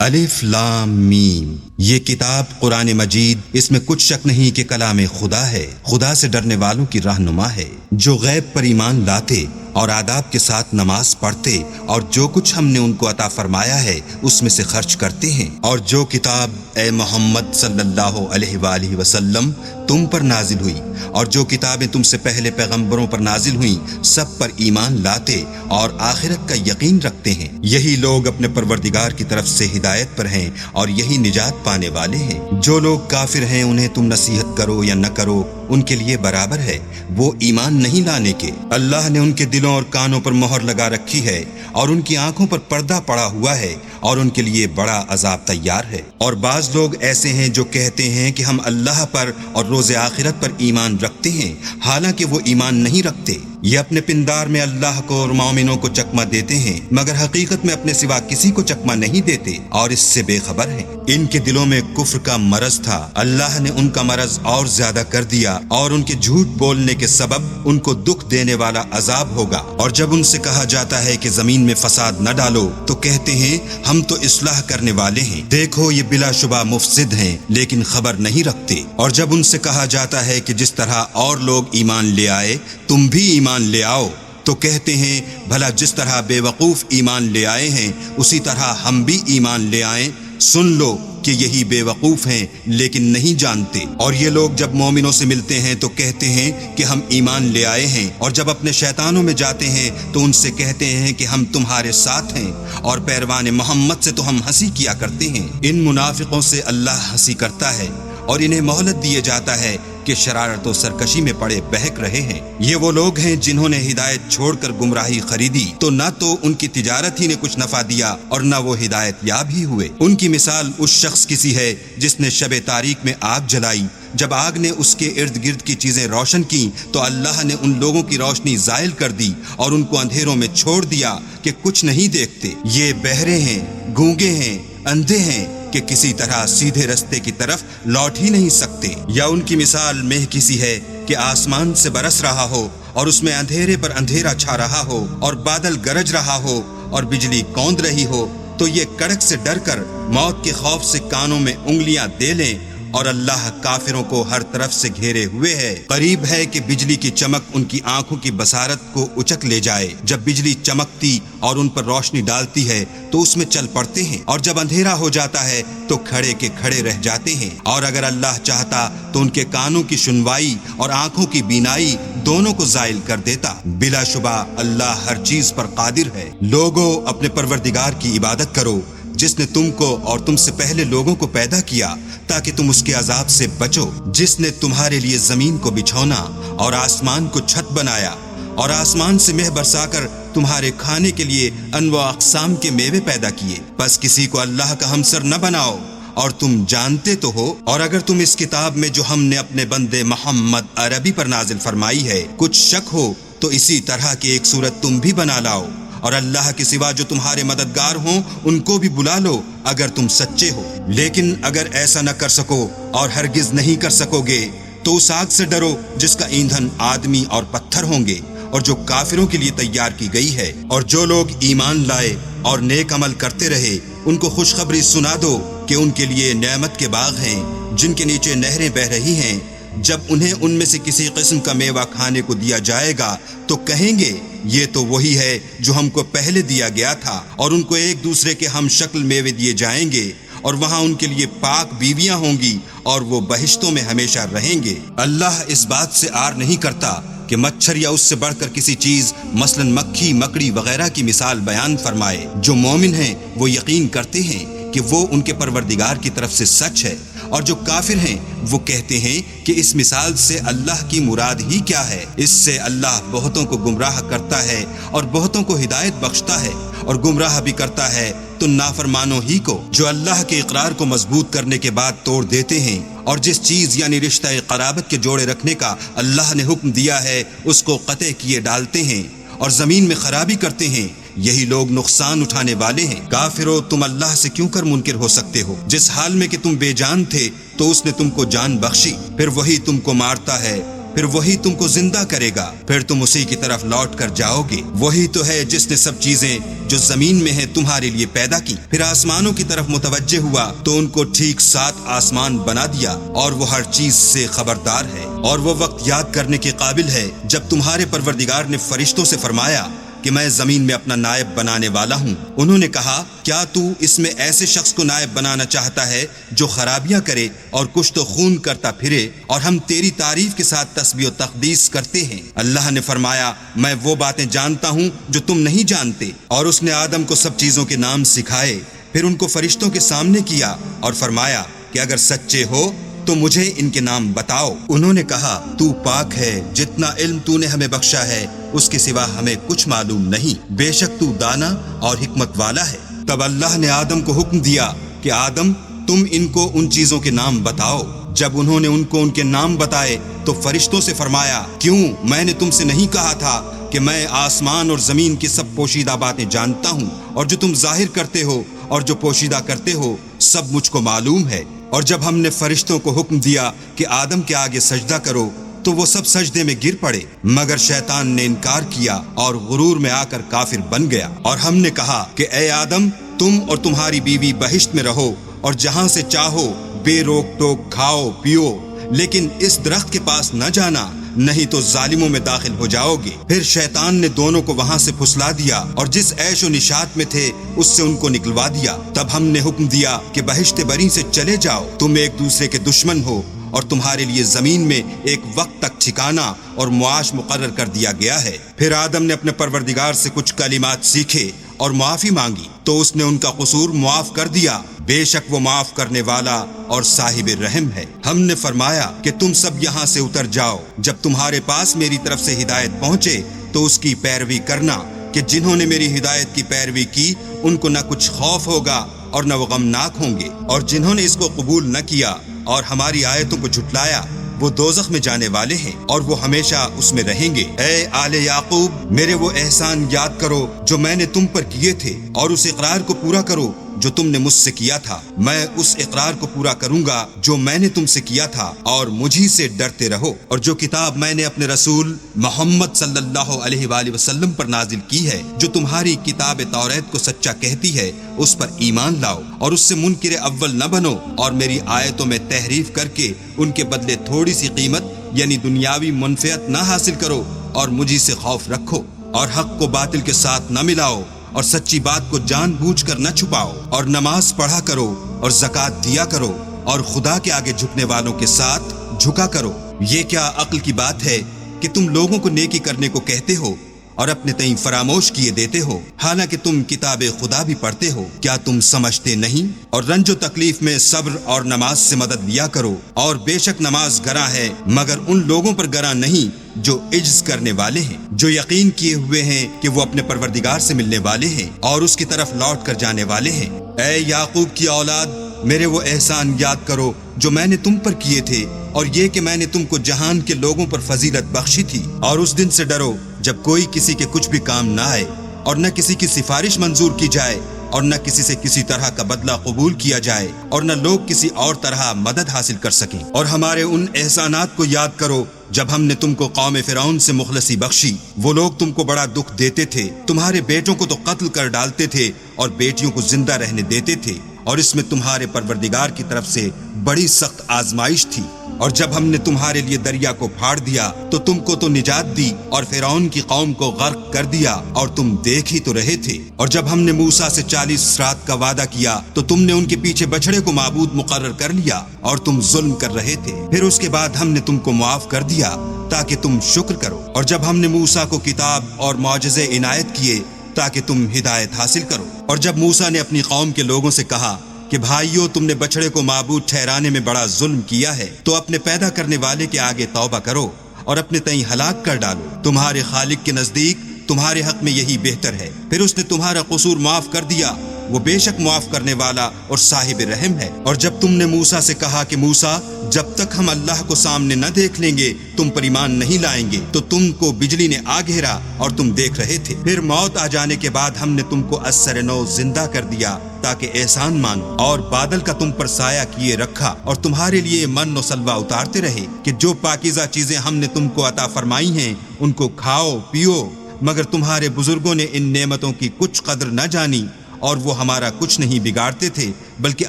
الف لام میم، یہ کتاب قرآن مجید، اس میں کچھ شک نہیں کہ کلام خدا ہے، خدا سے ڈرنے والوں کی رہنما ہے، جو غیب پر ایمان لاتے اور آداب کے ساتھ نماز پڑھتے اور جو کچھ ہم نے ان کو عطا فرمایا ہے اس میں سے خرچ کرتے ہیں، اور جو کتاب اے محمد صلی اللہ علیہ وآلہ وسلم تم پر نازل ہوئی اور جو کتابیں تم سے پہلے پیغمبروں پر نازل ہوئیں سب پر ایمان لاتے اور آخرت کا یقین رکھتے ہیں، یہی لوگ اپنے پروردگار کی طرف سے ہدایت پر ہیں اور یہی نجات پانے والے ہیں۔ جو لوگ کافر ہیں انہیں تم نصیحت کرو یا نہ کرو ان کے لیے برابر ہے، وہ ایمان نہیں لانے کے۔ اللہ نے ان کے دلوں اور کانوں پر مہر لگا رکھی ہے اور ان کی آنکھوں پر پردہ پڑا ہوا ہے اور ان کے لیے بڑا عذاب تیار ہے۔ اور بعض لوگ ایسے ہیں جو کہتے ہیں کہ ہم اللہ پر اور روز آخرت پر ایمان رکھتے ہیں، حالانکہ وہ ایمان نہیں رکھتے۔ یہ اپنے پندار میں اللہ کو اور مومنوں کو چکمہ دیتے ہیں، مگر حقیقت میں اپنے سوا کسی کو چکمہ نہیں دیتے اور اس سے بے خبر ہیں۔ ان کے دلوں میں کفر کا مرض تھا، اللہ نے ان کا مرض اور زیادہ کر دیا اور ان کے جھوٹ بولنے کے سبب ان کو دکھ دینے والا عذاب ہوگا۔ اور جب ان سے کہا جاتا ہے کہ زمین میں فساد نہ ڈالو تو کہتے ہیں ہم تو اصلاح کرنے والے ہیں، دیکھو یہ بلا شبہ مفسد ہیں لیکن خبر نہیں رکھتے۔ اور جب ان سے کہا جاتا ہے کہ جس طرح اور لوگ ایمان لے آئے تم بھی ایمان لے آؤ تو کہتے ہیں بھلا جس طرح بے وقوف ایمان لے آئے ہیں اسی طرح ہم بھی ایمان لے آئیں، سن لو کہ یہی بے وقوف ہیں لیکن نہیں جانتے۔ اور یہ لوگ جب مومنوں سے ملتے ہیں تو کہتے ہیں کہ ہم ایمان لے آئے ہیں، اور جب اپنے شیطانوں میں جاتے ہیں تو ان سے کہتے ہیں کہ ہم تمہارے ساتھ ہیں، اور پیروان محمد سے تو ہم ہنسی کیا کرتے ہیں۔ ان منافقوں سے اللہ ہنسی کرتا ہے اور انہیں مہلت دیے جاتا ہے کہ شرارت و سرکشی میں پڑے بہک رہے ہیں۔ یہ وہ لوگ ہیں جنہوں نے ہدایت چھوڑ کر گمراہی خریدی تو نہ تو ان کی تجارت ہی نے کچھ نفع دیا اور نہ وہ ہدایت یاب ہی ہوئے۔ ان کی مثال اس شخص کی سی ہے جس نے شب تاریک میں آگ جلائی، جب آگ نے اس کے ارد گرد کی چیزیں روشن کی تو اللہ نے ان لوگوں کی روشنی زائل کر دی اور ان کو اندھیروں میں چھوڑ دیا کہ کچھ نہیں دیکھتے۔ یہ بہرے ہیں، گونگے ہیں، اندھے ہیں کہ کسی طرح سیدھے رستے کی طرف لوٹ ہی نہیں سکتے۔ یا ان کی مثال مہ کی سی ہے کہ آسمان سے برس رہا ہو اور اس میں اندھیرے پر اندھیرا چھا رہا ہو اور بادل گرج رہا ہو اور بجلی کوند رہی ہو تو یہ کڑک سے ڈر کر موت کے خوف سے کانوں میں انگلیاں دے لیں، اور اللہ کافروں کو ہر طرف سے گھیرے ہوئے ہے۔ قریب ہے کہ بجلی کی چمک ان کی آنکھوں کی بصارت کو اچک لے جائے، جب بجلی چمکتی اور ان پر روشنی ڈالتی ہے تو اس میں چل پڑتے ہیں، اور جب اندھیرا ہو جاتا ہے تو کھڑے کے کھڑے رہ جاتے ہیں۔ اور اگر اللہ چاہتا تو ان کے کانوں کی سنوائی اور آنکھوں کی بینائی دونوں کو زائل کر دیتا۔ بلا شبہ اللہ ہر چیز پر قادر ہے۔ لوگوں اپنے پروردگار کی عبادت کرو جس نے تم کو اور تم سے پہلے لوگوں کو پیدا کیا تاکہ تم اس کے عذاب سے بچو، جس نے تمہارے لیے زمین کو بچھونا اور آسمان کو چھت بنایا اور آسمان سے مہ برسا کر تمہارے کھانے کے لیے انواع اقسام کے میوے پیدا کیے، پس کسی کو اللہ کا ہمسر نہ بناؤ اور تم جانتے تو ہو۔ اور اگر تم اس کتاب میں جو ہم نے اپنے بندے محمد عربی پر نازل فرمائی ہے کچھ شک ہو تو اسی طرح کی ایک صورت تم بھی بنا لاؤ، اور اللہ کے سوا جو تمہارے مددگار ہوں ان کو بھی بلا لو اگر تم سچے ہو۔ لیکن اگر ایسا نہ کر سکو اور ہرگز نہیں کر سکو گے تو اس آگ سے ڈرو جس کا ایندھن آدمی اور پتھر ہوں گے اور جو کافروں کے لیے تیار کی گئی ہے۔ اور جو لوگ ایمان لائے اور نیک عمل کرتے رہے ان کو خوشخبری سنا دو کہ ان کے لیے نعمت کے باغ ہیں جن کے نیچے نہریں بہہ رہی ہیں، جب انہیں ان میں سے کسی قسم کا میوہ کھانے کو دیا جائے گا تو کہیں گے یہ تو وہی ہے جو ہم کو پہلے دیا گیا تھا، اور ان کو ایک دوسرے کے ہم شکل میوے دیے جائیں گے اور وہاں ان کے لیے پاک بیویاں ہوں گی اور وہ بہشتوں میں ہمیشہ رہیں گے۔ اللہ اس بات سے آر نہیں کرتا کہ مچھر یا اس سے بڑھ کر کسی چیز مثلا مکھی، مکڑی وغیرہ کی مثال بیان فرمائے۔ جو مومن ہیں وہ یقین کرتے ہیں کہ وہ ان کے پروردگار کی طرف سے سچ ہے، اور جو کافر ہیں وہ کہتے ہیں کہ اس مثال سے اللہ کی مراد ہی کیا ہے۔ اس سے اللہ بہتوں کو گمراہ کرتا ہے اور بہتوں کو ہدایت بخشتا ہے، اور گمراہ بھی کرتا ہے تو نافرمانوں ہی کو، جو اللہ کے اقرار کو مضبوط کرنے کے بعد توڑ دیتے ہیں، اور جس چیز یعنی رشتہ قرابت کے جوڑے رکھنے کا اللہ نے حکم دیا ہے اس کو قطع کیے ڈالتے ہیں اور زمین میں خرابی کرتے ہیں۔ یہی لوگ نقصان اٹھانے والے ہیں۔ کافرو، تم اللہ سے کیوں کر منکر ہو سکتے ہو؟ جس حال میں کہ تم بے جان تھے تو اس نے تم کو جان بخشی، پھر وہی تم کو مارتا ہے پھر وہی تم کو زندہ کرے گا، پھر تم اسی کی طرف لوٹ کر جاؤ گے۔ وہی تو ہے جس نے سب چیزیں جو زمین میں ہیں تمہارے لیے پیدا کی، پھر آسمانوں کی طرف متوجہ ہوا تو ان کو ٹھیک 7 آسمان بنا دیا، اور وہ ہر چیز سے خبردار ہے۔ اور وہ وقت یاد کرنے کے قابل ہے جب تمہارے پروردگار نے فرشتوں سے فرمایا کہ میں زمین میں اپنا نائب بنانے والا ہوں۔ انہوں نے کہا کیا تو اس میں ایسے شخص کو نائب بنانا چاہتا ہے جو خرابیاں کرے اور کشت و خون کرتا پھرے، اور ہم تیری تعریف کے ساتھ تسبیح و تقدیس کرتے ہیں؟ اللہ نے فرمایا میں وہ باتیں جانتا ہوں جو تم نہیں جانتے۔ اور اس نے آدم کو سب چیزوں کے نام سکھائے، پھر ان کو فرشتوں کے سامنے کیا اور فرمایا کہ اگر سچے ہو تو مجھے ان کے نام بتاؤ۔ انہوں نے کہا تو پاک ہے، جتنا علم تو نے ہمیں بخشا ہے اس کے سوا ہمیں کچھ معلوم نہیں، بے شک تو دانا اور حکمت والا ہے۔ تب اللہ نے آدم کو حکم دیا کہ آدم تم ان کو ان چیزوں کے نام بتاؤ۔ جب انہوں نے ان کو ان کے نام بتائے تو فرشتوں سے فرمایا کیوں میں نے تم سے نہیں کہا تھا کہ میں آسمان اور زمین کی سب پوشیدہ باتیں جانتا ہوں، اور جو تم ظاہر کرتے ہو اور جو پوشیدہ کرتے ہو سب مجھ کو معلوم ہے۔ اور جب ہم نے فرشتوں کو حکم دیا کہ آدم کے آگے سجدہ کرو تو وہ سب سجدے میں گر پڑے، مگر شیطان نے انکار کیا اور غرور میں آ کر کافر بن گیا۔ اور ہم نے کہا کہ اے آدم تم اور تمہاری بیوی بہشت میں رہو اور جہاں سے چاہو بے روک ٹوک کھاؤ پیو، لیکن اس درخت کے پاس نہ جانا، نہیں تو ظالموں میں داخل ہو جاؤ گے۔ پھر شیطان نے دونوں کو وہاں سے پھسلا دیا اور جس عیش و نشاط میں تھے اس سے ان کو نکلوا دیا۔ تب ہم نے حکم دیا کہ بہشت بری سے چلے جاؤ، تم ایک دوسرے کے دشمن ہو، اور تمہارے لیے زمین میں ایک وقت تک ٹھکانہ اور معاش مقرر کر دیا گیا ہے۔ پھر آدم نے اپنے پروردگار سے کچھ کلمات سیکھے اور معافی مانگی تو اس نے ان کا قصور معاف کر دیا، بے شک وہ معاف کرنے والا اور صاحب رحم ہے۔ ہم نے فرمایا کہ تم سب یہاں سے اتر جاؤ، جب تمہارے پاس میری طرف سے ہدایت پہنچے تو اس کی پیروی کرنا، کہ جنہوں نے میری ہدایت کی پیروی کی ان کو نہ کچھ خوف ہوگا اور نہ وہ غمناک ہوں گے، اور جنہوں نے اس کو قبول نہ کیا اور ہماری آیتوں کو جھٹلایا وہ دوزخ میں جانے والے ہیں اور وہ ہمیشہ اس میں رہیں گے۔ اے آل یعقوب میرے وہ احسان یاد کرو جو میں نے تم پر کیے تھے، اور اس اقرار کو پورا کرو جو تم نے مجھ سے کیا تھا۔ میں اس اقرار کو پورا کروں گا جو میں نے تم سے کیا تھا، اور مجھی سے ڈرتے رہو۔ اور جو کتاب میں نے اپنے رسول محمد صلی اللہ علیہ وآلہ وسلم پر نازل کی ہے، جو تمہاری کتاب توریت کو سچا کہتی ہے، اس پر ایمان لاؤ اور اس سے منکر اول نہ بنو، اور میری آیتوں میں تحریف کر کے ان کے بدلے تھوڑی سی قیمت یعنی دنیاوی منفعت نہ حاصل کرو، اور مجھی سے خوف رکھو، اور حق کو باطل کے ساتھ نہ ملاؤ، اور سچی بات کو جان بوجھ کر نہ چھپاؤ، اور نماز پڑھا کرو اور زکوٰۃ دیا کرو، اور خدا کے آگے جھکنے والوں کے ساتھ جھکا کرو۔ یہ کیا عقل کی بات ہے کہ تم لوگوں کو نیکی کرنے کو کہتے ہو اور اپنے تئیں فراموش کیے دیتے ہو، حالانکہ تم کتاب خدا بھی پڑھتے ہو؟ کیا تم سمجھتے نہیں؟ اور رنج و تکلیف میں صبر اور نماز سے مدد لیا کرو، اور بے شک نماز گراں ہے مگر ان لوگوں پر گراں نہیں جو عجز کرنے والے ہیں، جو یقین کیے ہوئے ہیں کہ وہ اپنے پروردگار سے ملنے والے ہیں اور اس کی طرف لوٹ کر جانے والے ہیں۔ اے یعقوب کی اولاد میرے وہ احسان یاد کرو جو میں نے تم پر کیے تھے، اور یہ کہ میں نے تم کو جہان کے لوگوں پر فضیلت بخشی تھی۔ اور اس دن سے ڈرو جب کوئی کسی کے کچھ بھی کام نہ آئے، اور نہ کسی کی سفارش منظور کی جائے، اور نہ کسی سے کسی طرح کا بدلہ قبول کیا جائے، اور نہ لوگ کسی اور طرح مدد حاصل کر سکیں۔ اور ہمارے ان احسانات کو یاد کرو جب ہم نے تم کو قوم فرعون سے مخلصی بخشی، وہ لوگ تم کو بڑا دکھ دیتے تھے، تمہارے بیٹوں کو تو قتل کر ڈالتے تھے اور بیٹیوں کو زندہ رہنے دیتے تھے، اور اس میں تمہارے پروردگار کی طرف سے بڑی سخت آزمائش تھی۔ اور جب ہم نے تمہارے لیے دریا کو پھاڑ دیا تو تم کو تو نجات دی، اور فرعون کی قوم کو غرق کر دیا، اور تم دیکھ ہی تو رہے تھے۔ اور جب ہم نے موسیٰ سے 40 رات کا وعدہ کیا تو تم نے ان کے پیچھے بچڑے کو معبود مقرر کر لیا، اور تم ظلم کر رہے تھے۔ پھر اس کے بعد ہم نے تم کو معاف کر دیا تاکہ تم شکر کرو۔ اور جب ہم نے موسیٰ کو کتاب اور معجزے عنایت کیے تاکہ تم ہدایت حاصل کرو۔ اور جب موسیٰ نے اپنی قوم کے لوگوں سے کہا کہ بھائیو تم نے بچڑے کو معبود ٹھہرانے میں بڑا ظلم کیا ہے، تو اپنے پیدا کرنے والے کے آگے توبہ کرو اور اپنے تئیں ہلاک کر ڈالو، تمہارے خالق کے نزدیک تمہارے حق میں یہی بہتر ہے۔ پھر اس نے تمہارا قصور معاف کر دیا، وہ بے شک معاف کرنے والا اور صاحب رحم ہے۔ اور جب تم نے موسیٰ سے کہا کہ موسیٰ جب تک ہم اللہ کو سامنے نہ دیکھ لیں گے تم پر ایمان نہیں لائیں گے، تو تم کو بجلی نے آ گھیرا اور تم دیکھ رہے تھے۔ پھر موت آ جانے کے بعد ہم نے تم کو از سر نو زندہ کر دیا تاکہ احسان مانگ، اور بادل کا تم پر سایہ کیے رکھا اور تمہارے لیے من و سلوہ اتارتے رہے کہ جو پاکیزہ چیزیں ہم نے تم کو عطا فرمائی ہیں ان کو کھاؤ پیو، مگر تمہارے بزرگوں نے ان نعمتوں کی کچھ قدر نہ جانی اور وہ ہمارا کچھ نہیں بگاڑتے تھے بلکہ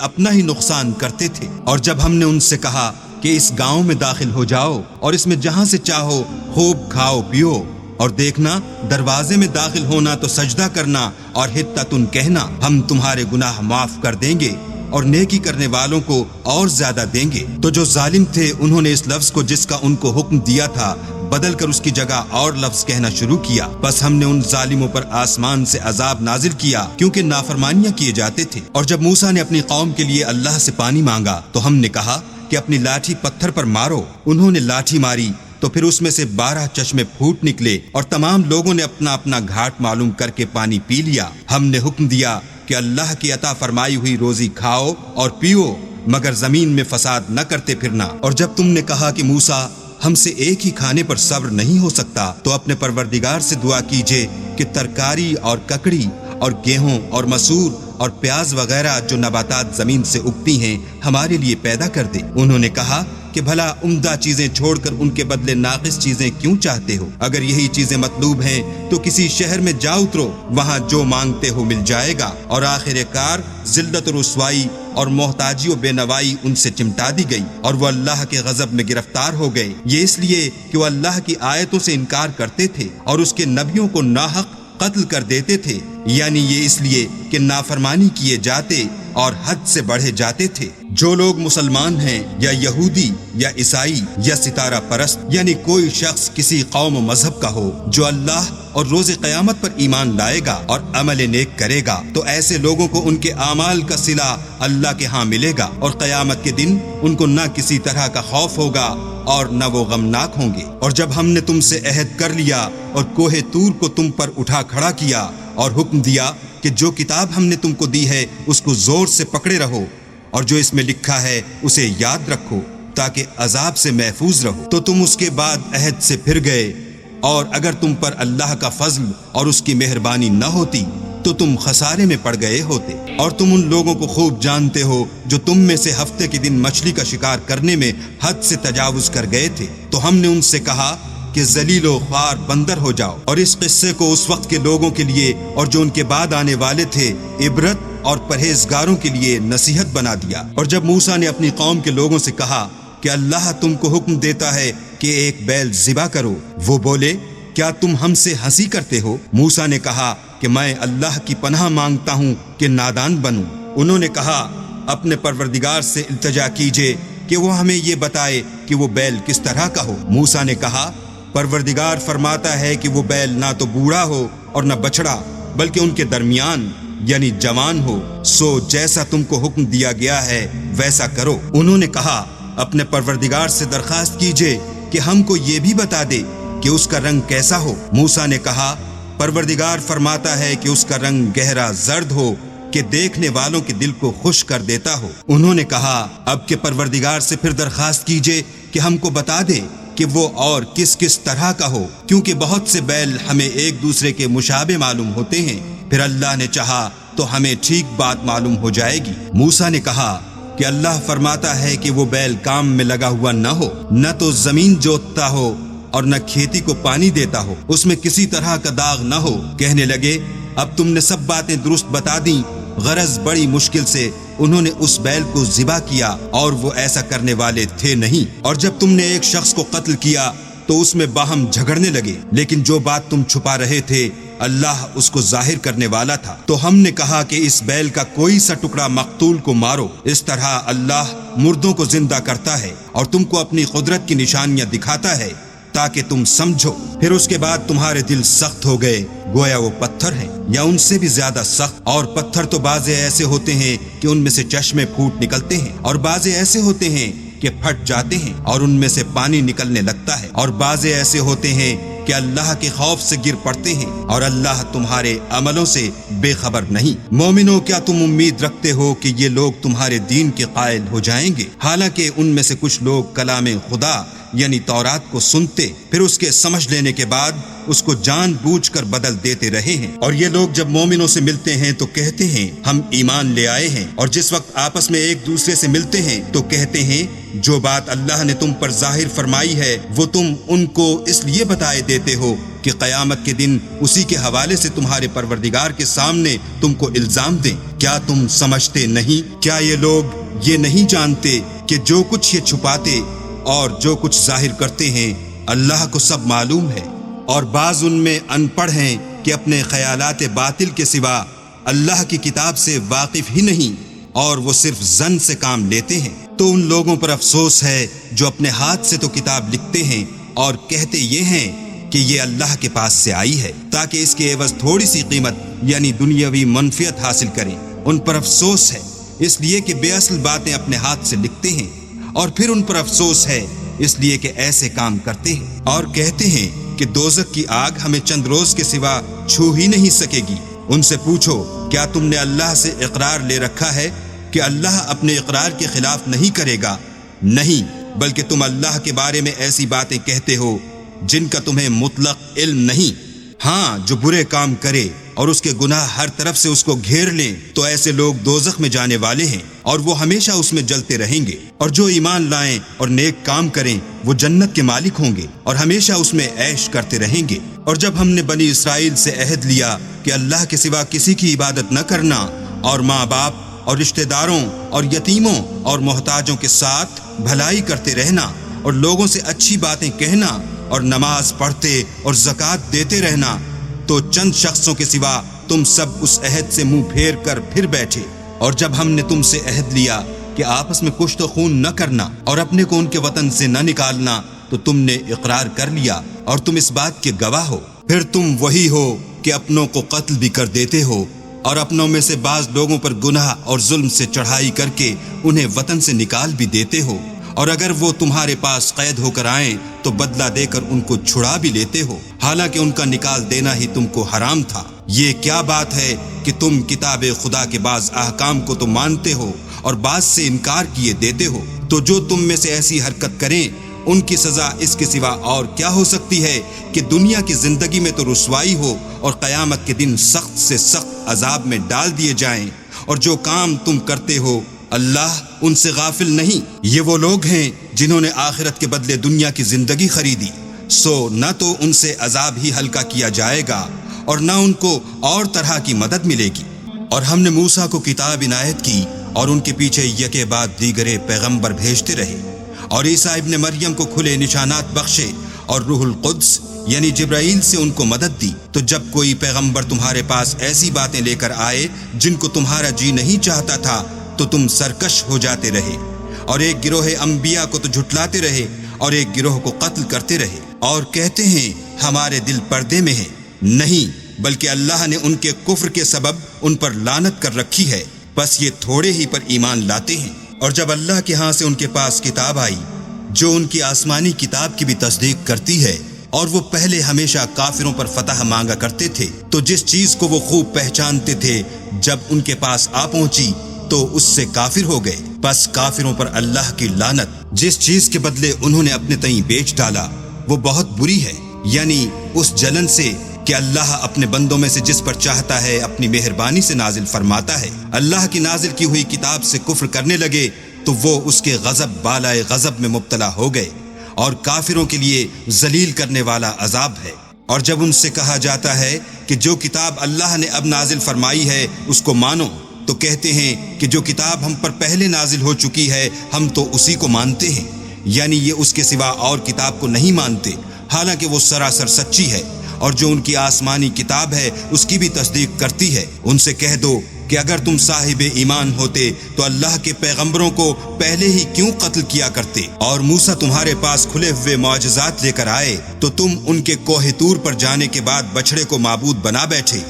اپنا ہی نقصان کرتے تھے۔ اور جب ہم نے ان سے کہا کہ اس گاؤں میں داخل ہو جاؤ اور اس میں جہاں سے چاہو خوب کھاؤ پیو، اور دیکھنا دروازے میں داخل ہونا تو سجدہ کرنا اور حطۃ کہنا، ہم تمہارے گناہ معاف کر دیں گے اور نیکی کرنے والوں کو اور زیادہ دیں گے۔ تو جو ظالم تھے انہوں نے اس لفظ کو جس کا ان کو حکم دیا تھا بدل کر اس کی جگہ اور لفظ کہنا شروع کیا، بس ہم نے ان ظالموں پر آسمان سے عذاب نازل کیا کیونکہ نافرمانیاں کیے جاتے تھے۔ اور جب موسیٰ نے اپنی قوم کے لیے اللہ سے پانی مانگا تو ہم نے کہا کہ اپنی لاٹھی پتھر پر مارو۔ انہوں نے لاٹھی ماری تو پھر اس میں سے 12 چشمے پھوٹ نکلے اور تمام لوگوں نے اپنا اپنا گھاٹ معلوم کر کے پانی پی لیا۔ ہم نے حکم دیا کہ اللہ کی عطا فرمائی ہوئی روزی کھاؤ اور پیو، مگر زمین میں فساد نہ کرتے پھرنا۔ اور جب تم نے کہا کہ موسیٰ ہم سے ایک ہی کھانے پر صبر نہیں ہو سکتا تو اپنے پروردگار سے دعا کیجئے کہ ترکاری اور ککڑی اور گیہوں اور مسور اور پیاز وغیرہ جو نباتات زمین سے اگتی ہیں ہمارے لیے پیدا کر دے۔ انہوں نے کہا کہ بھلا عمدہ چیزیں چھوڑ کر ان کے بدلے ناقص چیزیں کیوں چاہتے ہو؟ اگر یہی چیزیں مطلوب ہیں تو کسی شہر میں جا اترو، وہاں جو مانگتے ہو مل جائے گا۔ اور آخر کار ذلت و رسوائی اور محتاجی و بے نوائی ان سے چمٹا دی گئی اور وہ اللہ کے غضب میں گرفتار ہو گئے، یہ اس لیے کہ وہ اللہ کی آیتوں سے انکار کرتے تھے اور اس کے نبیوں کو ناحق قتل کر دیتے تھے، یعنی یہ اس لیے کہ نافرمانی کیے جاتے اور حد سے بڑھے جاتے تھے۔ جو لوگ مسلمان ہیں یا یہودی یا عیسائی یا ستارہ پرست، یعنی کوئی شخص کسی قوم و مذہب کا ہو جو اللہ اور روز قیامت پر ایمان لائے گا اور عمل نیک کرے گا تو ایسے لوگوں کو ان کے اعمال کا صلہ اللہ کے ہاں ملے گا، اور قیامت کے دن ان کو نہ کسی طرح کا خوف ہوگا اور نہ وہ غمناک ہوں گے۔ اور جب ہم نے تم سے عہد کر لیا اور کوہ طور کو تم پر اٹھا کھڑا کیا اور حکم دیا کہ جو کتاب ہم نے تم کو دی ہے اس کو زور سے پکڑے رہو اور جو اس میں لکھا ہے اسے یاد رکھو تاکہ عذاب سے محفوظ رہو، تو تم اس کے بعد عہد سے پھر گئے، اور اگر تم پر اللہ کا فضل اور اس کی مہربانی نہ ہوتی تو تم خسارے میں پڑ گئے ہوتے۔ اور تم ان لوگوں کو خوب جانتے ہو جو تم میں سے ہفتے کے دن مچھلی کا شکار کرنے میں حد سے تجاوز کر گئے تھے، تو ہم نے ان سے کہا کہ ذلیل و خوار بندر ہو جاؤ، اور اس قصے کو اس وقت کے لوگوں کے لیے اور جو ان کے بعد آنے والے تھے عبرت اور پرہیزگاروں کے لیے نصیحت بنا دیا۔ اور جب موسیٰ نے اپنی قوم کے لوگوں سے کہا کہ اللہ تم کو حکم دیتا ہے کہ ایک بیل ذبح کرو، وہ بولے کیا تم ہم سے ہنسی کرتے ہو؟ موسیٰ نے کہا کہ میں اللہ کی پناہ مانگتا ہوں کہ نادان بنوں۔ انہوں نے کہا اپنے پروردگار سے التجا کیجئے کہ وہ ہمیں یہ بتائے کہ وہ بیل کس طرح کا ہو۔ موسیٰ نے کہا پروردگار فرماتا ہے کہ وہ بیل نہ تو بوڑھا ہو اور نہ بچڑا بلکہ ان کے درمیان یعنی جوان ہو، سو جیسا تم کو حکم دیا گیا ہے ویسا کرو۔ انہوں نے کہا اپنے پروردگار سے درخواست کیجئے کہ ہم کو یہ بھی بتا دے کہ اس کا رنگ کیسا ہو۔ موسیٰ نے کہا پروردگار فرماتا ہے کہ اس کا رنگ گہرا زرد ہو کہ دیکھنے والوں کے دل کو خوش کر دیتا ہو۔ انہوں نے کہا اب کے پروردگار سے پھر درخواست کیجئے کہ ہم کو بتا دے کہ وہ اور کس کس طرح کا ہو، کیونکہ بہت سے بیل ہمیں ایک دوسرے کے مشابہ معلوم ہوتے ہیں، پھر اللہ نے چاہا تو ہمیں ٹھیک بات معلوم ہو جائے گی۔ موسیٰ نے کہا کہ اللہ فرماتا ہے کہ وہ بیل کام میں لگا ہوا نہ ہو، نہ تو زمین جوتتا ہو اور نہ کھیتی کو پانی دیتا ہو، اس میں کسی طرح کا داغ نہ ہو۔ کہنے لگے اب تم نے سب باتیں درست بتا دیں، غرض بڑی مشکل سے انہوں نے اس بیل کو ذبح کیا اور وہ ایسا کرنے والے تھے نہیں۔ اور جب تم نے ایک شخص کو قتل کیا تو اس میں باہم جھگڑنے لگے، لیکن جو بات تم چھپا رہے تھے اللہ اس کو ظاہر کرنے والا تھا۔ تو ہم نے کہا کہ اس بیل کا کوئی سا ٹکڑا مقتول کو مارو، اس طرح اللہ مردوں کو زندہ کرتا ہے اور تم کو اپنی قدرت کی نشانیاں دکھاتا ہے تاکہ تم سمجھو۔ پھر اس کے بعد تمہارے دل سخت ہو گئے گویا وہ پتھر ہیں یا ان سے بھی زیادہ سخت، اور پتھر تو بعضے ایسے ہوتے ہیں کہ ان میں سے چشمے پھوٹ نکلتے ہیں، اور بعضے ایسے ہوتے ہیں کہ پھٹ جاتے ہیں اور ان میں سے پانی نکلنے لگتا ہے، اور بعضے ایسے ہوتے ہیں کہ اللہ کے خوف سے گر پڑتے ہیں، اور اللہ تمہارے عملوں سے بے خبر نہیں۔ مومنوں کیا تم امید رکھتے ہو کہ یہ لوگ تمہارے دین کے قائل ہو جائیں گے؟ حالانکہ ان میں سے کچھ لوگ کلام خدا یعنی تورات کو سنتے، پھر اس کے سمجھ لینے کے بعد اس کو جان بوجھ کر بدل دیتے رہے ہیں۔ اور یہ لوگ جب مومنوں سے ملتے ہیں تو کہتے ہیں ہم ایمان لے آئے ہیں، اور جس وقت آپس میں ایک دوسرے سے ملتے ہیں تو کہتے ہیں جو بات اللہ نے تم پر ظاہر فرمائی ہے وہ تم ان کو اس لیے بتائے دیتے ہو کہ قیامت کے دن اسی کے حوالے سے تمہارے پروردگار کے سامنے تم کو الزام دیں۔ کیا تم سمجھتے نہیں؟ کیا یہ لوگ یہ نہیں جانتے کہ جو کچھ یہ چھپاتے اور جو کچھ ظاہر کرتے ہیں اللہ کو سب معلوم ہے؟ اور بعض ان میں ان پڑھ ہیں کہ اپنے خیالات باطل کے سوا اللہ کی کتاب سے واقف ہی نہیں، اور وہ صرف ظن سے کام لیتے ہیں۔ تو ان لوگوں پر افسوس ہے جو اپنے ہاتھ سے تو کتاب لکھتے ہیں اور کہتے یہ ہیں کہ یہ اللہ کے پاس سے آئی ہے، تاکہ اس کے عوض تھوڑی سی قیمت یعنی دنیاوی منفعت حاصل کریں۔ ان پر افسوس ہے اس لیے کہ بے اصل باتیں اپنے ہاتھ سے لکھتے ہیں، اور پھر ان پر افسوس ہے اس لیے کہ ایسے کام کرتے ہیں، اور کہتے ہیں کہ دوزخ کی آگ ہمیں چند روز کے سوا چھو ہی نہیں سکے گی۔ ان سے پوچھو کیا تم نے اللہ سے اقرار لے رکھا ہے کہ اللہ اپنے اقرار کے خلاف نہیں کرے گا؟ نہیں، بلکہ تم اللہ کے بارے میں ایسی باتیں کہتے ہو جن کا تمہیں مطلق علم نہیں۔ ہاں، جو برے کام کرے اور اس کے گناہ ہر طرف سے اس کو گھیر لیں تو ایسے لوگ دوزخ میں جانے والے ہیں، اور وہ ہمیشہ اس میں جلتے رہیں گے۔ اور جو ایمان لائیں اور نیک کام کریں وہ جنت کے مالک ہوں گے اور ہمیشہ اس میں عیش کرتے رہیں گے۔ اور جب ہم نے بنی اسرائیل سے عہد لیا کہ اللہ کے سوا کسی کی عبادت نہ کرنا، اور ماں باپ اور رشتہ داروں اور یتیموں اور محتاجوں کے ساتھ بھلائی کرتے رہنا، اور لوگوں سے اچھی باتیں کہنا، اور نماز پڑھتے اور زکوٰۃ دیتے رہنا، تو چند شخصوں کے سوا تم سب اس عہد سے منہ پھیر کر پھر بیٹھے۔ اور جب ہم نے تم سے عہد لیا کہ آپس میں کشت و خون نہ کرنا اور اپنے کو ان کے وطن سے نہ نکالنا، تو تم نے اقرار کر لیا اور تم اس بات کے گواہ ہو۔ پھر تم وہی ہو کہ اپنوں کو قتل بھی کر دیتے ہو، اور اپنوں میں سے بعض لوگوں پر گناہ اور ظلم سے چڑھائی کر کے انہیں وطن سے نکال بھی دیتے ہو، اور اگر وہ تمہارے پاس قید ہو کر آئیں تو بدلہ دے کر ان کو چھڑا بھی لیتے ہو، حالانکہ ان کا نکال دینا ہی تم کو حرام تھا۔ یہ کیا بات ہے کہ تم کتاب خدا کے بعض احکام کو تو مانتے ہو اور بعض سے انکار کیے دیتے ہو؟ تو جو تم میں سے ایسی حرکت کریں ان کی سزا اس کے سوا اور کیا ہو سکتی ہے کہ دنیا کی زندگی میں تو رسوائی ہو اور قیامت کے دن سخت سے سخت عذاب میں ڈال دیے جائیں۔ اور جو کام تم کرتے ہو اللہ ان سے غافل نہیں۔ یہ وہ لوگ ہیں جنہوں نے آخرت کے بدلے دنیا کی زندگی خریدی، سو نہ تو ان سے عذاب ہی ہلکا کیا جائے گا اور نہ ان کو اور طرح کی مدد ملے گی۔ اور ہم نے موسیٰ کو کتاب عنایت کی اور ان کے پیچھے یکے بعد دیگرے پیغمبر بھیجتے رہے، اور عیسیٰ ابن مریم کو کھلے نشانات بخشے، اور روح القدس یعنی جبرائیل سے ان کو مدد دی۔ تو جب کوئی پیغمبر تمہارے پاس ایسی باتیں لے کر آئے جن کو تمہارا جی نہیں چاہتا تھا تو تم سرکش ہو جاتے رہے، اور ایک گروہ انبیاء کو تو جھٹلاتے رہے اور ایک گروہ کو قتل کرتے رہے، اور کہتے ہیں ہمارے دل پردے میں ہیں۔ نہیں، بلکہ اللہ نے ان کے کفر کے سبب ان پر لعنت کر رکھی ہے، بس یہ تھوڑے ہی پر ایمان لاتے ہیں۔ اور جب اللہ کے ہاں سے ان کے پاس کتاب آئی جو ان کی آسمانی کتاب کی بھی تصدیق کرتی ہے، اور وہ پہلے ہمیشہ کافروں پر فتح مانگا کرتے تھے، تو جس چیز کو وہ خوب پہچانتے تھے جب ان کے پاس آ پہنچی تو اس سے کافر ہو گئے۔ بس کافروں پر اللہ کی لعنت، جس چیز کے بدلے انہوں نے اپنے تئیں بیچ ڈالا وہ بہت بری ہے، یعنی اس جلن سے کہ اللہ اپنے بندوں میں سے جس پر چاہتا ہے اپنی مہربانی سے نازل فرماتا ہے۔ اللہ کی نازل کی ہوئی کتاب سے کفر کرنے لگے تو وہ اس کے غضب بالائے غضب میں مبتلا ہو گئے، اور کافروں کے لیے ذلیل کرنے والا عذاب ہے۔ اور جب ان سے کہا جاتا ہے کہ جو کتاب اللہ نے اب نازل فرمائی ہے اس کو مانو، تو کہتے ہیں کہ جو کتاب ہم پر پہلے نازل ہو چکی ہے ہم تو اسی کو مانتے ہیں، یعنی یہ اس کے سوا اور کتاب کو نہیں مانتے، حالانکہ وہ سراسر سچی ہے، اور جو ان کی آسمانی کتاب ہے اس کی بھی تصدیق کرتی ہے۔ ان سے کہہ دو کہ اگر تم صاحب ایمان ہوتے تو اللہ کے پیغمبروں کو پہلے ہی کیوں قتل کیا کرتے؟ اور موسیٰ تمہارے پاس کھلے ہوئے معجزات لے کر آئے تو تم ان کے کوہ طور پر جانے کے بعد بچڑے کو معبود بنا بیٹھے،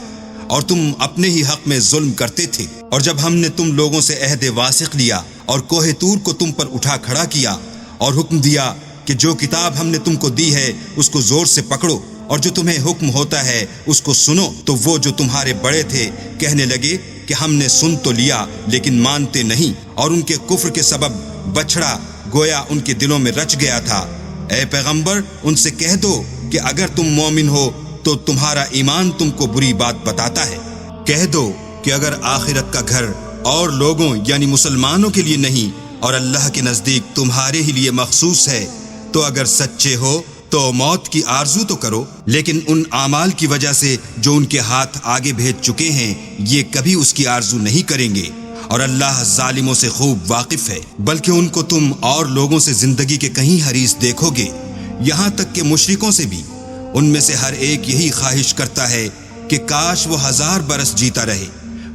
اور تم اپنے ہی حق میں ظلم کرتے تھے۔ اور جب ہم نے تم لوگوں سے عہد واثق لیا اور کوہ طور کو تم پر اٹھا کھڑا کیا اور حکم دیا کہ جو کتاب ہم نے تم کو دی ہے اس کو زور سے پکڑو اور جو تمہیں حکم ہوتا ہے اس کو سنو، تو وہ جو تمہارے بڑے تھے کہنے لگے کہ ہم نے سن تو لیا لیکن مانتے نہیں، اور ان کے کفر کے سبب بچڑا گویا ان کے دلوں میں رچ گیا تھا، اے پیغمبر ان سے کہہ دو کہ اگر تم مومن ہو تو تمہارا ایمان تم کو بری بات بتاتا ہے۔ کہہ دو کہ اگر آخرت کا گھر اور لوگوں یعنی مسلمانوں کے لیے نہیں اور اللہ کے نزدیک تمہارے ہی لیے مخصوص ہے تو اگر سچے ہو تو موت کی آرزو تو کرو، لیکن ان اعمال کی وجہ سے جو ان کے ہاتھ آگے بھیج چکے ہیں یہ کبھی اس کی آرزو نہیں کریں گے، اور اللہ ظالموں سے خوب واقف ہے۔ بلکہ ان کو تم اور لوگوں سے زندگی کے کہیں حریص دیکھو گے، یہاں تک کہ مشرکوں سے بھی۔ ان میں سے ہر ایک یہی خواہش کرتا ہے کہ کاش وہ 1000 برس جیتا رہے،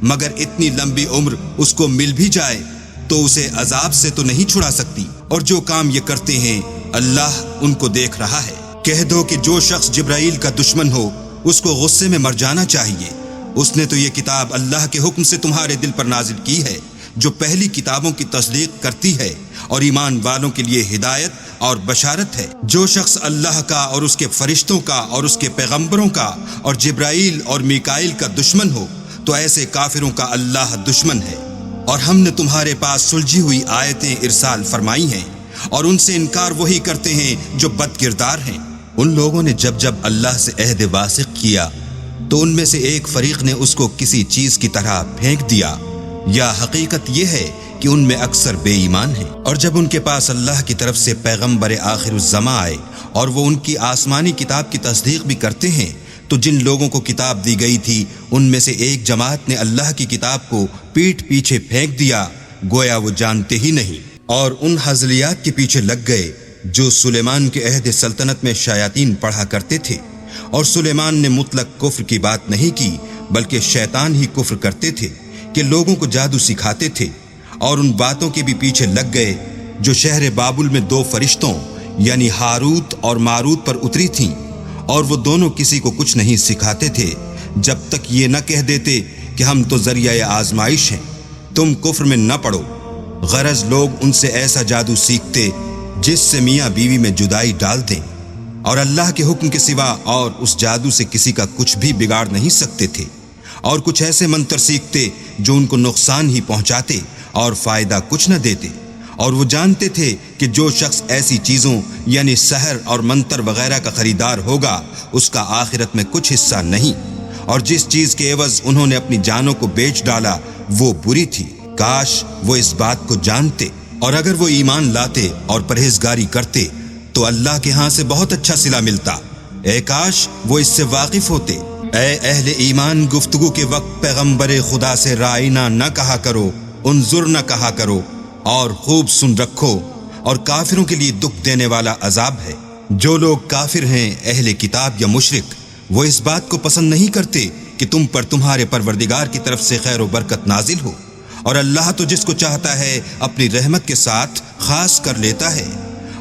مگر اتنی لمبی عمر اس کو مل بھی جائے تو اسے عذاب سے تو نہیں چھڑا سکتی، اور جو کام یہ کرتے ہیں اللہ ان کو دیکھ رہا ہے۔ کہہ دو کہ جو شخص جبرائیل کا دشمن ہو اس کو غصے میں مر جانا چاہیے، اس نے تو یہ کتاب اللہ کے حکم سے تمہارے دل پر نازل کی ہے جو پہلی کتابوں کی تصدیق کرتی ہے اور ایمان والوں کے لیے ہدایت اور بشارت ہے۔ جو شخص اللہ کا اور اس کے فرشتوں کا اور اس کے پیغمبروں کا اور جبرائیل اور میکائیل کا دشمن ہو تو ایسے کافروں کا اللہ دشمن ہے۔ اور ہم نے تمہارے پاس سلجھی ہوئی آیتیں ارسال فرمائی ہیں، اور ان سے انکار وہی کرتے ہیں جو بد کردار ہیں۔ ان لوگوں نے جب اللہ سے عہد واثق کیا تو ان میں سے ایک فریق نے اس کو کسی چیز کی طرح پھینک دیا، یا حقیقت یہ ہے کہ ان میں اکثر بے ایمان ہیں۔ اور جب ان کے پاس اللہ کی طرف سے پیغمبر آخر الزماں آئے اور وہ ان کی آسمانی کتاب کی تصدیق بھی کرتے ہیں تو جن لوگوں کو کتاب دی گئی تھی ان میں سے ایک جماعت نے اللہ کی کتاب کو پیٹھ پیچھے پھینک دیا، گویا وہ جانتے ہی نہیں، اور ان ہزلیات کے پیچھے لگ گئے جو سلیمان کے عہد سلطنت میں شیاطین پڑھا کرتے تھے۔ اور سلیمان نے مطلق کفر کی بات نہیں کی بلکہ شیطان ہی کفر کرتے تھے کہ لوگوں کو جادو سکھاتے تھے، اور ان باتوں کے بھی پیچھے لگ گئے جو شہر بابل میں 2 فرشتوں یعنی ہاروت اور ماروت پر اتری تھیں، اور وہ دونوں کسی کو کچھ نہیں سکھاتے تھے جب تک یہ نہ کہہ دیتے کہ ہم تو ذریعہ آزمائش ہیں، تم کفر میں نہ پڑو۔ غرض لوگ ان سے ایسا جادو سیکھتے جس سے میاں بیوی میں جدائی ڈال دیں، اور اللہ کے حکم کے سوا اور اس جادو سے کسی کا کچھ بھی بگاڑ نہیں سکتے تھے، اور کچھ ایسے منتر سیکھتے جو ان کو نقصان ہی پہنچاتے اور فائدہ کچھ نہ دیتے۔ اور وہ جانتے تھے کہ جو شخص ایسی چیزوں یعنی سحر اور منتر وغیرہ کا خریدار ہوگا اس کا آخرت میں کچھ حصہ نہیں، اور جس چیز کے عوض انہوں نے اپنی جانوں کو بیچ ڈالا وہ بری تھی۔ کاش وہ اس بات کو جانتے، اور اگر وہ ایمان لاتے اور پرہیزگاری کرتے تو اللہ کے ہاں سے بہت اچھا صلہ ملتا۔ اے کاش وہ اس سے واقف ہوتے۔ اے اہل ایمان، گفتگو کے وقت پیغمبر خدا سے رائنا نہ کہا کرو، انظر نہ کہا کرو، اور خوب سن رکھو، اور کافروں کے لیے دکھ دینے والا عذاب ہے۔ جو لوگ کافر ہیں اہل کتاب یا مشرک وہ اس بات کو پسند نہیں کرتے کہ تم پر تمہارے پروردگار کی طرف سے خیر و برکت نازل ہو، اور اللہ تو جس کو چاہتا ہے اپنی رحمت کے ساتھ خاص کر لیتا ہے،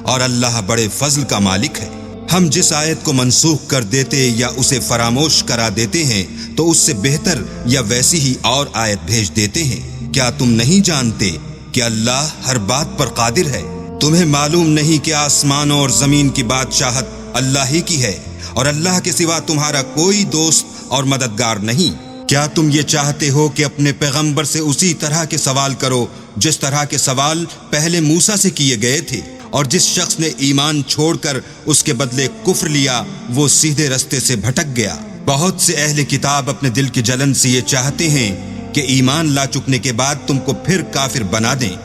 اور اللہ بڑے فضل کا مالک ہے۔ ہم جس آیت کو منسوخ کر دیتے یا اسے فراموش کرا دیتے ہیں تو اس سے بہتر یا ویسی ہی اور آیت بھیج دیتے ہیں۔ کیا تم نہیں جانتے کہ اللہ ہر بات پر قادر ہے؟ تمہیں معلوم نہیں کہ آسمانوں اور زمین کی بادشاہت اللہ ہی کی ہے، اور اللہ کے سوا تمہارا کوئی دوست اور مددگار نہیں؟ کیا تم یہ چاہتے ہو کہ اپنے پیغمبر سے اسی طرح کے سوال کرو جس طرح کے سوال پہلے موسیٰ سے کیے گئے تھے؟ اور جس شخص نے ایمان چھوڑ کر اس کے بدلے کفر لیا وہ سیدھے رستے سے بھٹک گیا۔ بہت سے اہل کتاب اپنے دل کی جلن سے یہ چاہتے ہیں کہ ایمان لا چکنے کے بعد تم کو پھر کافر بنا دیں،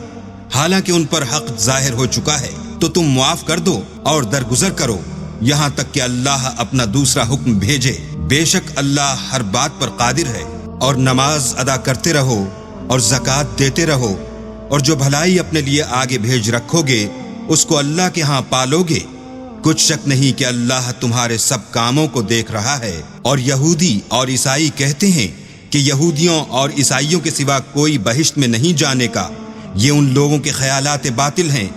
حالانکہ ان پر حق ظاہر ہو چکا ہے، تو تم معاف کر دو اور درگزر کرو یہاں تک کہ اللہ اپنا دوسرا حکم بھیجے۔ بے شک اللہ ہر بات پر قادر ہے۔ اور نماز ادا کرتے رہو اور زکوٰۃ دیتے رہو، اور جو بھلائی اپنے لیے آگے بھیج رکھو گے اس کو اللہ کے ہاں پالو گے۔ کچھ شک نہیں کہ اللہ تمہارے سب کاموں کو دیکھ رہا ہے۔ اور یہودی اور عیسائی کہتے ہیں کہ یہودیوں اور عیسائیوں کے سوا کوئی بہشت میں نہیں جانے کا، یہ ان لوگوں کے خیالات باطل ہیں۔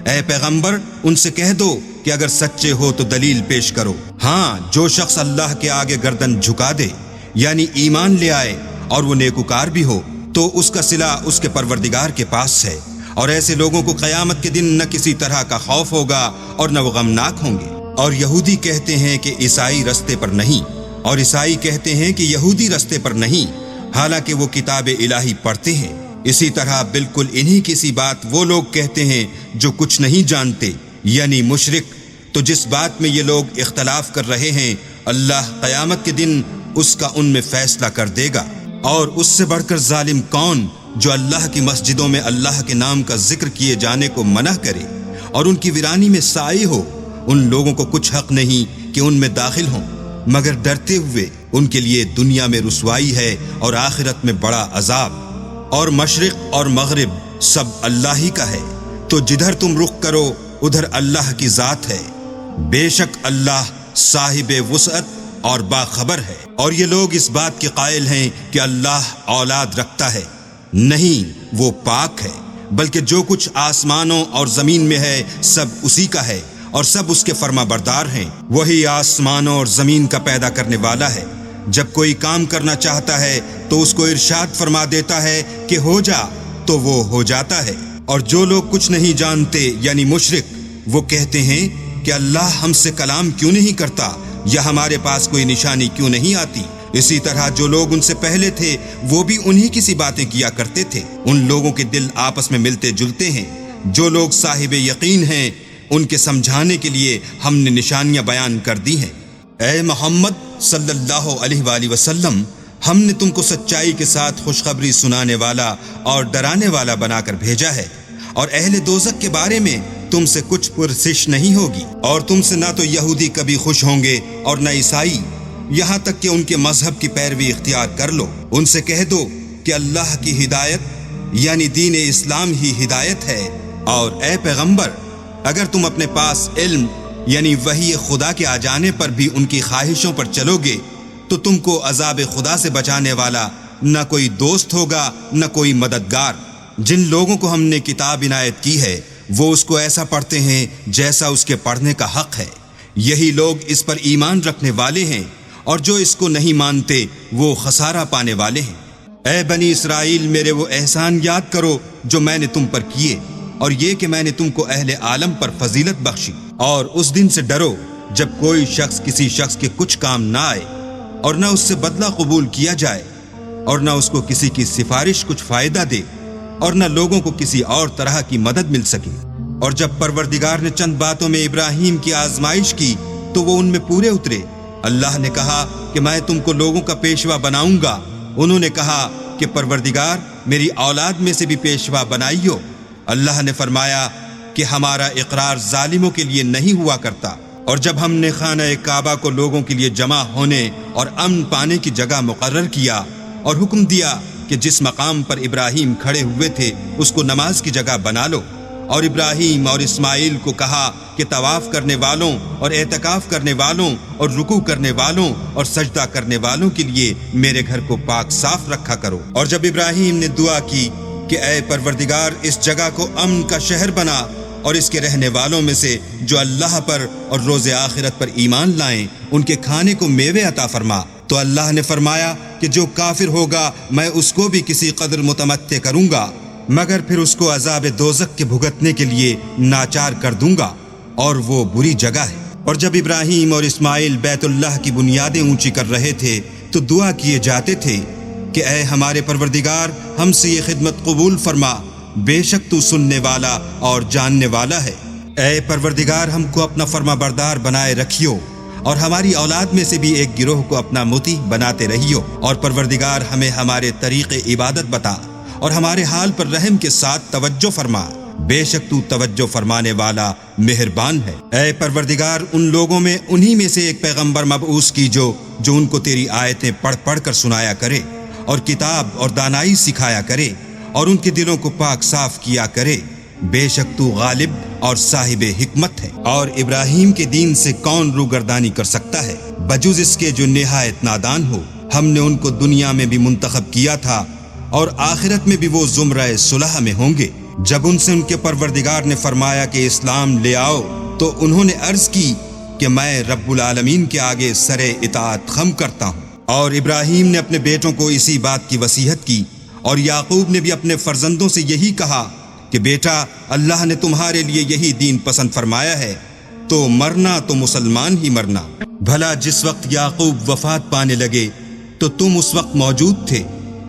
اے پیغمبر ان سے کہہ دو کہ اگر سچے ہو تو دلیل پیش کرو۔ ہاں، جو شخص اللہ کے آگے گردن جھکا دے یعنی ایمان لے آئے اور وہ نیکوکار بھی ہو تو اس کا صلہ اس کے پروردگار کے پاس ہے، اور ایسے لوگوں کو قیامت کے دن نہ کسی طرح کا خوف ہوگا اور نہ وہ غمناک ہوں گے۔ اور یہودی کہتے ہیں کہ عیسائی رستے پر نہیں، اور عیسائی کہتے ہیں کہ یہودی رستے پر نہیں، حالانکہ وہ کتاب الہی پڑھتے ہیں۔ اسی طرح بالکل انہی کی سی بات وہ لوگ کہتے ہیں جو کچھ نہیں جانتے، یعنی مشرک تو جس بات میں یہ لوگ اختلاف کر رہے ہیں اللہ قیامت کے دن اس کا ان میں فیصلہ کر دے گا۔ اور اس سے بڑھ کر ظالم کون جو اللہ کی مسجدوں میں اللہ کے نام کا ذکر کیے جانے کو منع کرے اور ان کی ویرانی میں سائے ہو۔ ان لوگوں کو کچھ حق نہیں کہ ان میں داخل ہوں، مگر ڈرتے ہوئے ان کے لیے دنیا میں رسوائی ہے اور آخرت میں بڑا عذاب۔ اور مشرق اور مغرب سب اللہ ہی کا ہے، تو جدھر تم رخ کرو ادھر اللہ کی ذات ہے۔ بے شک اللہ صاحب وسعت اور باخبر ہے۔ اور یہ لوگ اس بات کے قائل ہیں کہ اللہ اولاد رکھتا ہے، نہیں، وہ پاک ہے، بلکہ جو کچھ آسمانوں اور زمین میں ہے سب اسی کا ہے اور سب اس کے فرما بردار ہیں۔ وہی آسمانوں اور زمین کا پیدا کرنے والا ہے، جب کوئی کام کرنا چاہتا ہے تو اس کو ارشاد فرما دیتا ہے کہ ہو جا، تو وہ ہو جاتا ہے۔ اور جو لوگ کچھ نہیں جانتے یعنی مشرک، وہ کہتے ہیں کہ اللہ ہم سے کلام کیوں نہیں کرتا یا ہمارے پاس کوئی نشانی کیوں نہیں آتی۔ اسی طرح جو لوگ ان سے پہلے تھے وہ بھی انہی کی سی باتیں کیا کرتے تھے۔ ان لوگوں کے دل آپس میں ملتے جلتے ہیں۔ جو لوگ صاحب یقین ہیں ان کے سمجھانے کے لیے ہم نے نشانیاں بیان کر دی ہیں۔ اے محمد صلی اللہ علیہ وآلہ وسلم، ہم نے تم کو سچائی کے ساتھ خوشخبری سنانے والا اور ڈرانے والا بنا کر بھیجا ہے، اور اہل دوزخ کے بارے میں تم سے کچھ پرسش نہیں ہوگی، اور تم سے نہ تو یہودی کبھی خوش ہوں گے اور نہ عیسائی، یہاں تک کہ ان کے مذہب کی پیروی اختیار کر لو۔ ان سے کہہ دو کہ اللہ کی ہدایت یعنی دین اسلام ہی ہدایت ہے، اور اے پیغمبر، اگر تم اپنے پاس علم یعنی وحی خدا کے آ جانے پر بھی ان کی خواہشوں پر چلو گے تو تم کو عذاب خدا سے بچانے والا نہ کوئی دوست ہوگا نہ کوئی مددگار۔ جن لوگوں کو ہم نے کتاب عنایت کی ہے وہ اس کو ایسا پڑھتے ہیں جیسا اس کے پڑھنے کا حق ہے، یہی لوگ اس پر ایمان رکھنے والے ہیں، اور جو اس کو نہیں مانتے وہ خسارہ پانے والے ہیں۔ اے بنی اسرائیل، میرے وہ احسان یاد کرو جو میں نے تم پر کیے، اور یہ کہ میں نے تم کو اہل عالم پر فضیلت بخشی۔ اور اس دن سے ڈرو جب کوئی شخص کسی شخص کے کچھ کام نہ آئے اور نہ اس سے بدلہ قبول کیا جائے، اور نہ اس کو کسی کی سفارش کچھ فائدہ دے، اور نہ لوگوں کو کسی اور طرح کی مدد مل سکے۔ اور جب پروردگار نے چند باتوں میں ابراہیم کی آزمائش کی تو وہ ان میں پورے اترے۔ اللہ نے کہا کہ میں تم کو لوگوں کا پیشوا بناؤں گا۔ انہوں نے کہا کہ پروردگار، میری اولاد میں سے بھی پیشوا بنائیو۔ اللہ نے فرمایا کہ ہمارا اقرار ظالموں کے لیے نہیں ہوا کرتا۔ اور جب ہم نے خانہ کعبہ کو لوگوں کے لیے جمع ہونے اور امن پانے کی جگہ مقرر کیا اور حکم دیا کہ جس مقام پر ابراہیم کھڑے ہوئے تھے اس کو نماز کی جگہ بنا لو، اور ابراہیم اور اسماعیل کو کہا کہ طواف کرنے والوں اور اعتکاف کرنے والوں اور رکوع کرنے والوں اور سجدہ کرنے والوں کے لیے میرے گھر کو پاک صاف رکھا کرو۔ اور جب ابراہیم نے دعا کی کہ اے پروردگار، اس جگہ کو امن کا شہر بنا، اور اس کے رہنے والوں میں سے جو اللہ پر اور روز آخرت پر ایمان لائیں ان کے کھانے کو میوے عطا فرما، تو اللہ نے فرمایا کہ جو کافر ہوگا میں اس کو بھی کسی قدر متمتع کروں گا، مگر پھر اس کو عذاب دوزخ کے بھگتنے کے لیے ناچار کر دوں گا، اور وہ بری جگہ ہے۔ اور جب ابراہیم اور اسماعیل بیت اللہ کی بنیادیں اونچی کر رہے تھے تو دعا کیے جاتے تھے کہ اے ہمارے پروردگار، ہم سے یہ خدمت قبول فرما، بے شک تو سننے والا اور جاننے والا ہے۔ اے پروردگار، ہم کو اپنا فرما بردار بنائے رکھیو، اور ہماری اولاد میں سے بھی ایک گروہ کو اپنا مطیع بناتے رہیو، اور پروردگار ہمیں ہمارے طریق عبادت بتا، اور ہمارے حال پر رحم کے ساتھ توجہ فرما، بے شک تو توجہ فرمانے والا مہربان ہے۔ اے پروردگار، ان لوگوں میں انہی میں سے ایک پیغمبر مبعوث کی جو ان کو تیری آیتیں پڑھ پڑھ کر سنایا کرے، اور کتاب اور دانائی سکھایا کرے، اور ان کے دلوں کو پاک صاف کیا کرے، بے شک تو غالب اور صاحب حکمت ہے۔ اور ابراہیم کے دین سے کون روگردانی کر سکتا ہے بجز اس کے جو نہایت نادان ہو۔ ہم نے ان کو دنیا میں بھی منتخب کیا تھا اور آخرت میں بھی وہ زمرہ صلح میں ہوں گے۔ جب ان سے ان کے پروردگار نے فرمایا کہ اسلام لے آؤ تو انہوں نے عرض کی کہ میں رب العالمین کے آگے سر اطاعت خم کرتا ہوں۔ اور ابراہیم نے اپنے بیٹوں کو اسی بات کی وصیت کی، اور یعقوب نے بھی اپنے فرزندوں سے یہی کہا کہ بیٹا، اللہ نے تمہارے لیے یہی دین پسند فرمایا ہے، تو مرنا تو مسلمان ہی مرنا۔ بھلا جس وقت یعقوب وفات پانے لگے تو تم اس وقت موجود تھے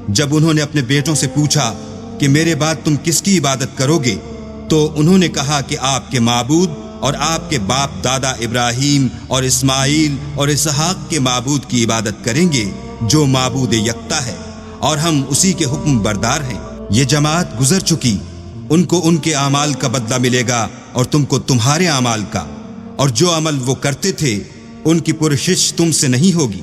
جب انہوں نے اپنے بیٹوں سے پوچھا کہ میرے بعد تم کس کی عبادت کرو گے؟ تو انہوں نے کہا کہ آپ کے معبود اور آپ کے باپ دادا ابراہیم اور اسماعیل اور اسحاق کے معبود کی عبادت کریں گے جو معبود یکتا ہے، اور ہم اسی کے حکم بردار ہیں۔ یہ جماعت گزر چکی، ان کو ان کے اعمال کا بدلہ ملے گا اور تم کو تمہارے اعمال کا، اور جو عمل وہ کرتے تھے ان کی پرسش تم سے نہیں ہوگی۔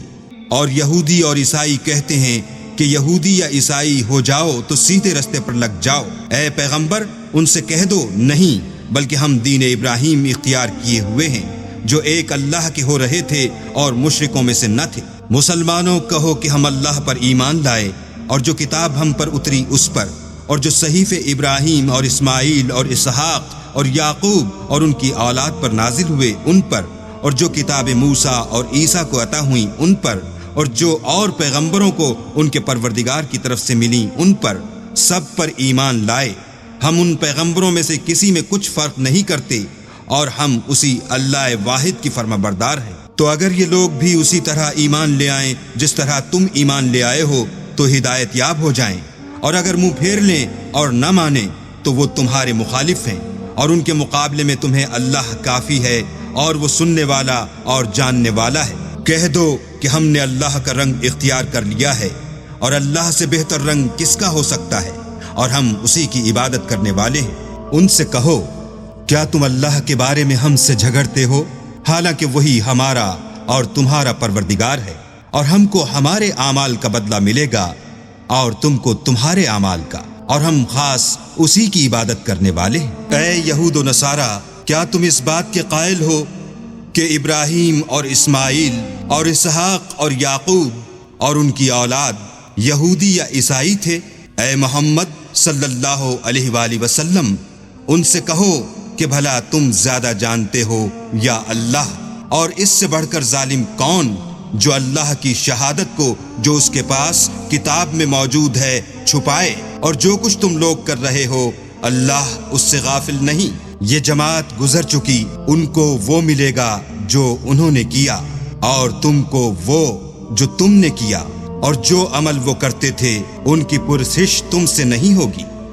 اور یہودی اور عیسائی کہتے ہیں کہ یہودی یا عیسائی ہو جاؤ تو سیدھے رستے پر لگ جاؤ۔ اے پیغمبر ان سے کہہ دو، نہیں، بلکہ ہم دین ابراہیم اختیار کیے ہوئے ہیں جو ایک اللہ کے ہو رہے تھے اور مشرکوں میں سے نہ تھے۔ مسلمانوں کہو کہ ہم اللہ پر ایمان لائے اور جو کتاب ہم پر اتری اس پر، اور جو صحیفے ابراہیم اور اسماعیل اور اسحاق اور یعقوب اور ان کی اولاد پر نازل ہوئے ان پر، اور جو کتاب موسیٰ اور عیسیٰ کو عطا ہوئیں ان پر، اور جو اور پیغمبروں کو ان کے پروردگار کی طرف سے ملیں ان پر، سب پر ایمان لائے۔ ہم ان پیغمبروں میں سے کسی میں کچھ فرق نہیں کرتے، اور ہم اسی اللہ واحد کی فرما بردار ہیں۔ تو اگر یہ لوگ بھی اسی طرح ایمان لے آئیں جس طرح تم ایمان لے آئے ہو تو ہدایت یاب ہو جائیں، اور اگر منہ پھیر لیں اور نہ مانیں تو وہ تمہارے مخالف ہیں، اور ان کے مقابلے میں تمہیں اللہ کافی ہے، اور وہ سننے والا اور جاننے والا ہے۔ کہہ دو کہ ہم نے اللہ کا رنگ اختیار کر لیا ہے، اور اللہ سے بہتر رنگ کس کا ہو سکتا ہے، اور ہم اسی کی عبادت کرنے والے ہیں۔ ان سے کہو، کیا تم اللہ کے بارے میں ہم سے جھگڑتے ہو، حالانکہ وہی ہمارا اور تمہارا پروردگار ہے، اور ہم کو ہمارے اعمال کا بدلہ ملے گا اور تم کو تمہارے اعمال کا، اور ہم خاص اسی کی عبادت کرنے والے ہیں۔ اے یہود و نصارہ، کیا تم اس بات کے قائل ہو کہ ابراہیم اور اسماعیل اور اسحاق اور یعقوب اور ان کی اولاد یہودی یا عیسائی تھے؟ اے محمد صلی اللہ علیہ وآلہ وسلم ان سے کہو کہ بھلا تم زیادہ جانتے ہو یا اللہ؟ اور اس سے بڑھ کر ظالم کون جو اللہ کی شہادت کو جو اس کے پاس کتاب میں موجود ہے چھپائے؟ اور جو کچھ تم لوگ کر رہے ہو اللہ اس سے غافل نہیں۔ یہ جماعت گزر چکی، ان کو وہ ملے گا جو انہوں نے کیا، اور تم کو وہ جو تم نے کیا، اور جو عمل وہ کرتے تھے ان کی پرسش تم سے نہیں ہوگی۔